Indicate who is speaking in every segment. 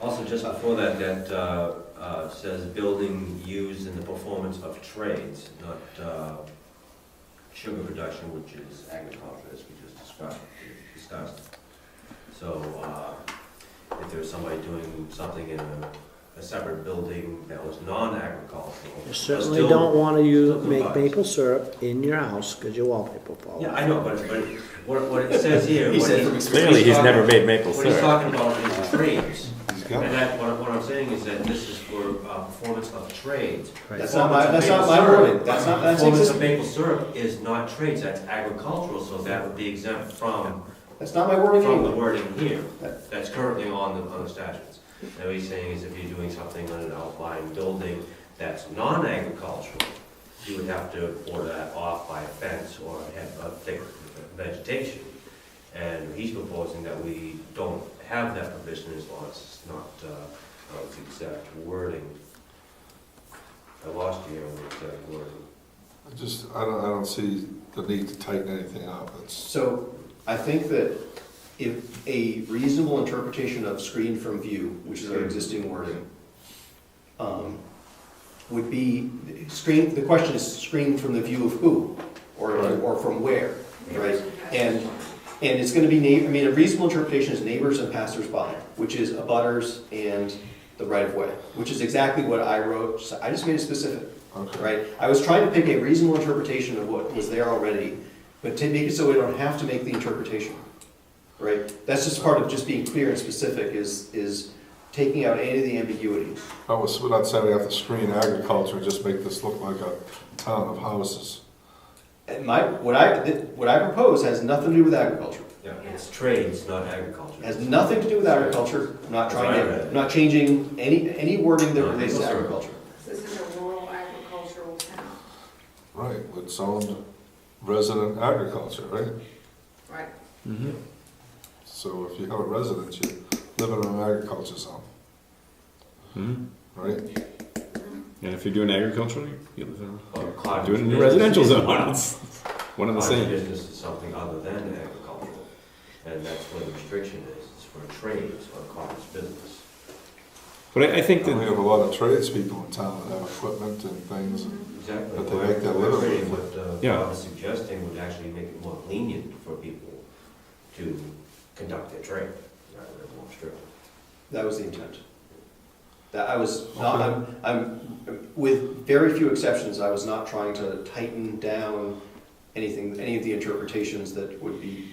Speaker 1: Also, just before that, says building used in the performance of trades, not sugar production, which is agriculture, as we just discussed. So, if there's somebody doing something in a separate building that was non-agricultural.
Speaker 2: You certainly don't want to make maple syrup in your house because your wallpaper falls.
Speaker 1: Yeah, I know, but what it says here,
Speaker 3: Clearly, he's never made maple
Speaker 1: what he's
Speaker 3: syrup.
Speaker 1: talking about is trades.
Speaker 4: got
Speaker 1: And that, what I'm saying is that this is for performance of trades.
Speaker 5: That's not my wording. That's
Speaker 1: Performance of maple syrup is not trades, that's agricultural, so that would be exempt from
Speaker 5: That's not my wording
Speaker 1: the
Speaker 5: anyway.
Speaker 1: wording here, that's currently on the statutes. And what he's saying is if you're doing something on an outlying building that's non-agricultural, you would have to order that off by a fence or have a thick vegetation. And he's proposing that we don't have that provision as long as it's not, the exact wording. I lost you on the exact wording.
Speaker 4: I don't see the need to tighten anything up.
Speaker 5: So I think that if a reasonable interpretation of screen from view, which is our existing wording, would be screen. The question is screen from the view of who, or from where, right? And it's going to be a reasonable interpretation is neighbors and passers-by, which is abutters and the right-of-way, which is exactly what I wrote. So I just made it specific, right? I was trying to pick a reasonable interpretation of what was there already, but to make it so we don't have to make the interpretation, right? That's just part of just being clear and specific is taking out any of the ambiguity.
Speaker 4: We're not saying we have to screen agriculture and just make this look like a town of houses.
Speaker 5: And what I propose has nothing to do with agriculture.
Speaker 1: Yeah, it's trades, not agriculture.
Speaker 5: It has nothing to do with agriculture. I'm not changing any wording that relates to agriculture.
Speaker 6: This is a rural agricultural town.
Speaker 4: Right, with zoned resident agriculture, right?
Speaker 6: Right.
Speaker 2: Mm-hmm.
Speaker 4: So if you have a residence, you live in an agriculture zone,
Speaker 3: Mm-hmm.
Speaker 4: right?
Speaker 3: And if you're doing agriculture, you live
Speaker 1: Cottage
Speaker 3: doing it in a
Speaker 1: business
Speaker 3: residential
Speaker 1: is
Speaker 3: zone.
Speaker 1: not-
Speaker 3: It's one and the
Speaker 1: Cottage
Speaker 3: same.
Speaker 1: business is something other than agricultural, and that's where the restriction is, it's for trades or cottage business.
Speaker 3: But I think
Speaker 4: And we
Speaker 3: that
Speaker 4: have a lot of tradespeople in town that have equipment and things.
Speaker 1: Exactly.
Speaker 4: But they make their living.
Speaker 1: What
Speaker 3: Yeah.
Speaker 1: Bob is suggesting would actually make it more lenient for people to conduct their trade, rather than more strict.
Speaker 5: That was the intent. That I was not, I'm, with very few exceptions, I was not trying to tighten down any of the interpretations that would be,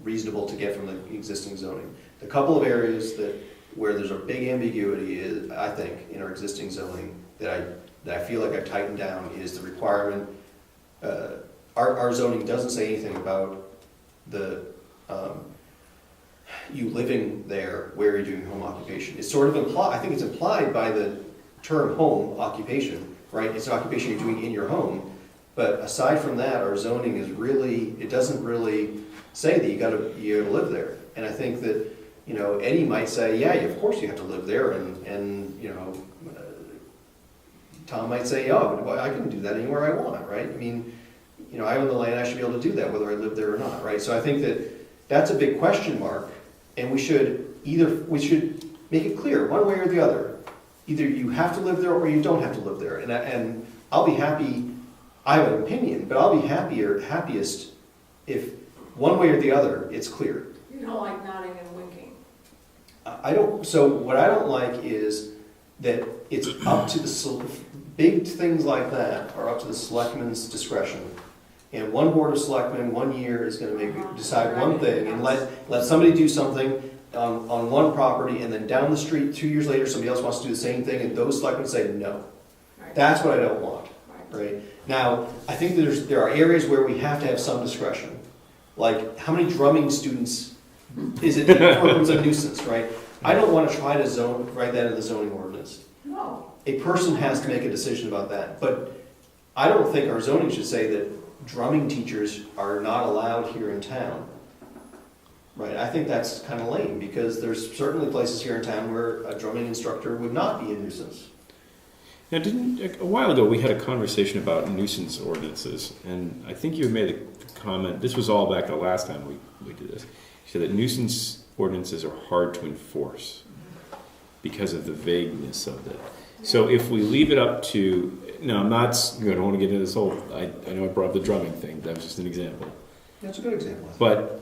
Speaker 5: reasonable to get from the existing zoning. The couple of areas where there's a big ambiguity is, I think, in our existing zoning that I feel like I've tightened down is the requirement. Our zoning doesn't say anything about the you living there where you're doing home occupation. It's sort of implied, I think it's implied by the term home occupation, right? It's an occupation you're doing in your home. But aside from that, our zoning is really, it doesn't really say that you gotta live there. And I think that, Eddie might say, yeah, of course you have to live there. And Tom might say, oh, but I can do that anywhere I want, right? I own the land, I should be able to do that whether I live there or not, right? So I think that's a big question mark. And we should make it clear, one way or the other. Either you have to live there or you don't have to live there. And I'll be happy, I have an opinion, but I'll be happiest if one way or the other, it's clear.
Speaker 6: You don't like nodding and winking.
Speaker 5: So what I don't like is that it's up to big things like that are up to the selectmen's discretion. And one board of selectmen, 1 year is going to decide one thing and let somebody do something on one property, and then down the street 2 years later somebody else wants to do the same thing, and those selectmen say no.
Speaker 6: Right.
Speaker 5: That's what I don't want. Right? Now, I think there are areas where we have to have some discretion. Like, how many drumming students is it that becomes a nuisance, right? I don't want to try to write that in the zoning ordinance.
Speaker 6: No.
Speaker 5: A person has to make a decision about that. But I don't think our zoning should say that drumming teachers are not allowed here in town. Right? I think that's kind of lame, because there's certainly places here in town where a drumming instructor would not be a nuisance.
Speaker 3: Now, a while ago we had a conversation about nuisance ordinances, and I think you had made a comment. This was all back the last time we did this. You said that nuisance ordinances are hard to enforce because of the vagueness of it. So if we leave it up to, no, I'm not, I don't want to get into this whole, I know I brought up the drumming thing, that was just an example.
Speaker 5: That's a good example.
Speaker 3: But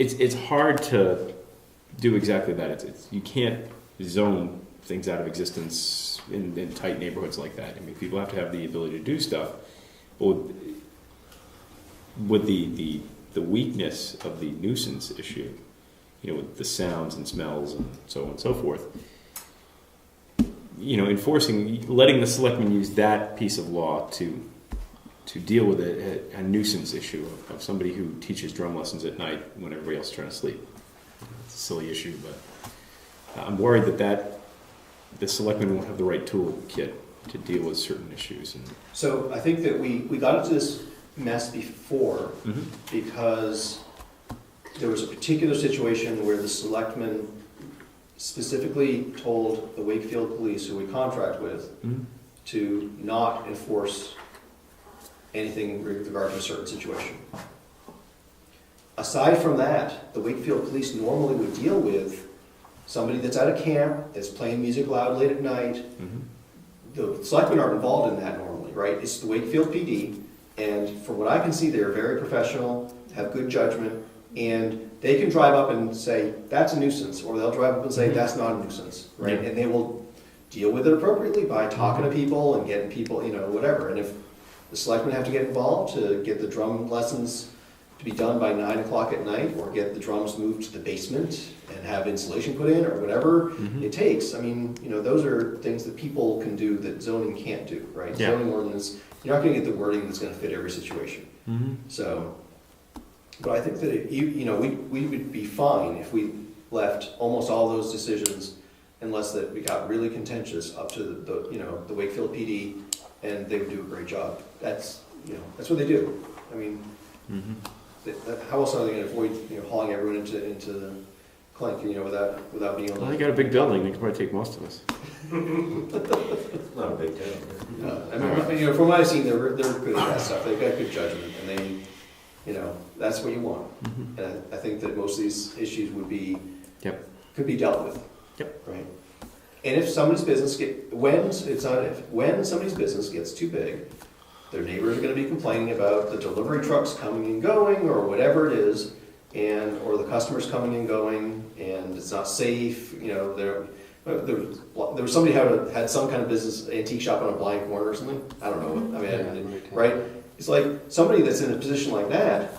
Speaker 3: it's hard to do exactly that. It's you can't zone things out of existence in tight neighborhoods like that. I mean, people have to have the ability to do stuff. But with the weakness of the nuisance issue, with the sounds and smells and so on and so forth, letting the selectmen use that piece of law to deal with a nuisance issue of somebody who teaches drum lessons at night when everybody else is trying to sleep. It's a silly issue, but I'm worried that the selectmen won't have the right toolkit to deal with certain issues.
Speaker 5: So I think that we got into this mess before because there was a particular situation where the selectmen specifically told the Wakefield police, who we contract with, to not enforce anything with regard to a certain situation. Aside from that, the Wakefield police normally would deal with somebody that's at a camp, that's playing music loud late at night. The selectmen aren't involved in that normally, right? It's the Wakefield PD, and from what I can see, they're very professional, have good judgment, and they can drive up and say, that's a nuisance, or they'll drive up and say, that's not a nuisance, right? And they will deal with it appropriately by talking to people and getting people, whatever. And if the selectmen have to get involved to get the drum lessons to be done by 9 o'clock at night, or get the drums moved to the basement and have insulation put in, or whatever it takes. I mean, those are things that people can do that zoning can't do, right?
Speaker 3: Yeah.
Speaker 5: Zoning ordinance, you're not going to get the wording that's going to fit every situation. So, but I think that we would be fine if we left almost all those decisions, unless that we got really contentious, up to the Wakefield PD, and they would do a great job. That's what they do. I mean. How else are they going to avoid hauling everyone into the clink, without being able to?
Speaker 3: Well, they got a big building. They can probably take most of us.
Speaker 1: Not a big town.
Speaker 5: I mean, from what I've seen, they're good at that stuff. They've got good judgment, and that's what you want. And I think that most of these issues could be dealt with. Right. And if somebody's business when somebody's business gets too big, their neighbors are going to be complaining about the delivery trucks coming and going, or whatever it is, or the customers coming and going, and it's not safe. There was somebody had some kind of business, antique shop on a blind corner or something. I don't know. I mean, right? It's like somebody that's in a position like that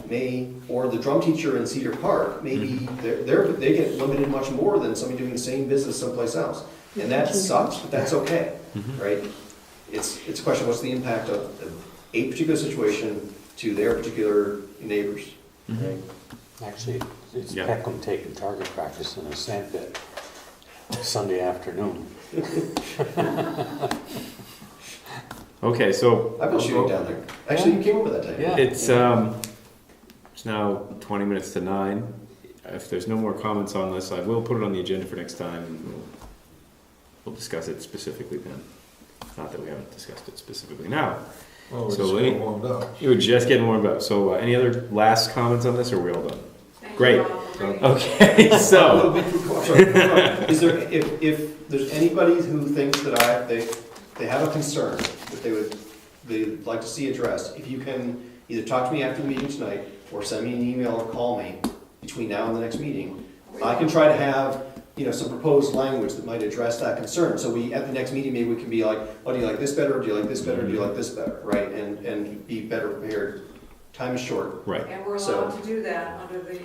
Speaker 5: or the drum teacher in Cedar Park, maybe they get limited much more than somebody doing the same business someplace else, and that sucks, but that's okay, right? It's a question of what's the impact of a particular situation to their particular neighbors. Right?
Speaker 7: Actually, it's Peckham taking target practice in a sand pit Sunday afternoon.
Speaker 3: Okay, so
Speaker 5: I've been shooting down there. Actually, you came up with that time.
Speaker 7: Yeah.
Speaker 3: it's now 20 minutes to 9. If there's no more comments on this, I will put it on the agenda for next time, and we'll discuss it specifically then. Not that we haven't discussed it specifically now.
Speaker 4: Well, we're
Speaker 3: So
Speaker 4: just
Speaker 3: any-
Speaker 4: getting warmed up.
Speaker 3: You were just getting warmed up. So any other last comments on this, or are we all done?
Speaker 6: Thank you
Speaker 3: Great.
Speaker 6: all for bringing
Speaker 3: Okay,
Speaker 5: A
Speaker 3: so
Speaker 5: little bit before- sorry, is there, if there's anybody who thinks that they have a concern that they'd like to see addressed, if you can either talk to me after the meeting tonight, or send me an email or call me between now and the next meeting, I can try to have some proposed language that might address that concern. So at the next meeting, maybe we can be like, oh, do you like this better, or do you like this better, or do you like this better, right? And be better prepared. Time is short.
Speaker 3: right.
Speaker 6: And we're
Speaker 5: So-
Speaker 6: allowed to do that under the.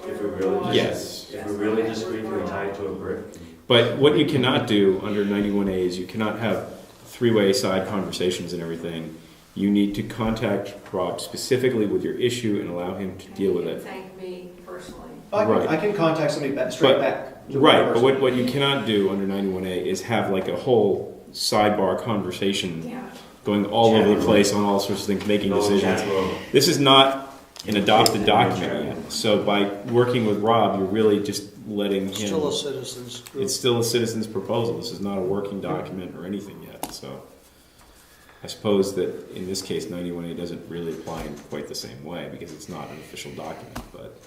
Speaker 1: If we really
Speaker 3: Yes.
Speaker 1: If we really disagree, can we tie it to a brick?
Speaker 3: But what you cannot do under 91A is you cannot have three-way side conversations and everything. You need to contact Rob specifically with your issue and allow him to deal with it.
Speaker 6: Thank me personally.
Speaker 3: Right.
Speaker 5: I can contact somebody straight
Speaker 3: But-
Speaker 5: back. to
Speaker 3: Right,
Speaker 5: the
Speaker 3: but
Speaker 5: person.
Speaker 3: what you cannot do under 91A is have like a whole sidebar conversation
Speaker 6: Yeah.
Speaker 3: going all over the place on all sorts of things, making
Speaker 1: No
Speaker 3: decisions.
Speaker 1: chat room.
Speaker 3: This is not an adopted document yet. So by working with Rob, you're really just letting him.
Speaker 2: Still a citizens group.
Speaker 3: It's still a citizen's proposal. This is not a working document or anything yet. So I suppose that in this case, 91A doesn't really apply in quite the same way because it's not an official document. But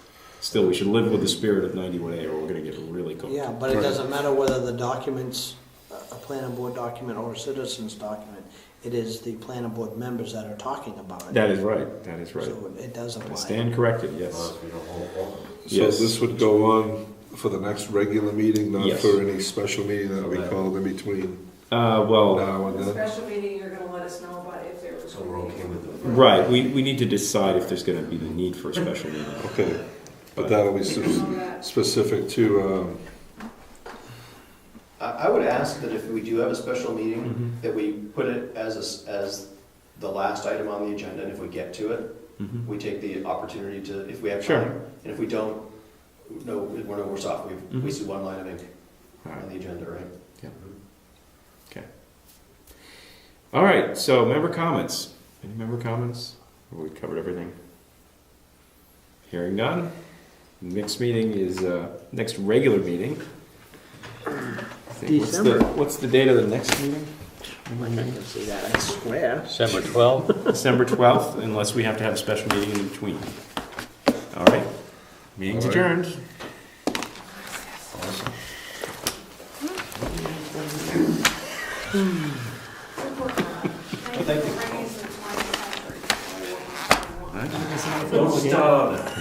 Speaker 3: Still, we should live with the spirit of 91A, or we're going to get really cooked.
Speaker 2: Yeah, but it doesn't matter whether the document's a planning board document or a citizen's document. It is the planning board members that are talking about it.
Speaker 3: That is right. That is right.
Speaker 2: So it does
Speaker 3: I
Speaker 2: apply.
Speaker 3: stand corrected.
Speaker 1: As
Speaker 3: Yes.
Speaker 1: long as we don't hold a quorum.
Speaker 4: So
Speaker 3: Yes.
Speaker 4: this would go on for the next regular meeting, not
Speaker 3: Yes.
Speaker 4: for any special meeting that we called in between
Speaker 3: Well,
Speaker 4: now and
Speaker 6: The
Speaker 4: then?
Speaker 6: special meeting, you're gonna let us know about if there was.
Speaker 1: So we're okay with the.
Speaker 3: right. We need to decide if there's going to be the need for a special meeting.
Speaker 4: Okay, but that'll be specific to,
Speaker 5: I would ask that if we do have a special meeting,
Speaker 3: Mhm.
Speaker 5: that we put it as the last item on the agenda, and if we get to it,
Speaker 3: Mhm.
Speaker 5: we take the opportunity to, if we have
Speaker 3: Sure.
Speaker 5: time, and if we don't, no, we're no worse off, we've
Speaker 3: Mhm.
Speaker 5: wasted one line of ink
Speaker 3: All right.
Speaker 5: on the agenda, right?
Speaker 3: All right. So, member comments. Any member comments? We covered everything. Hearing none. Next meeting is next regular meeting. I think-
Speaker 2: December.
Speaker 3: What's the date of the next meeting?
Speaker 2: I can see that, I swear.
Speaker 7: December 12th.
Speaker 3: December 12th, unless we have to have a special meeting in between. All right. Meeting's
Speaker 4: All right.
Speaker 3: adjourned.
Speaker 6: Thank you for bringing some time.
Speaker 1: Don't start on it.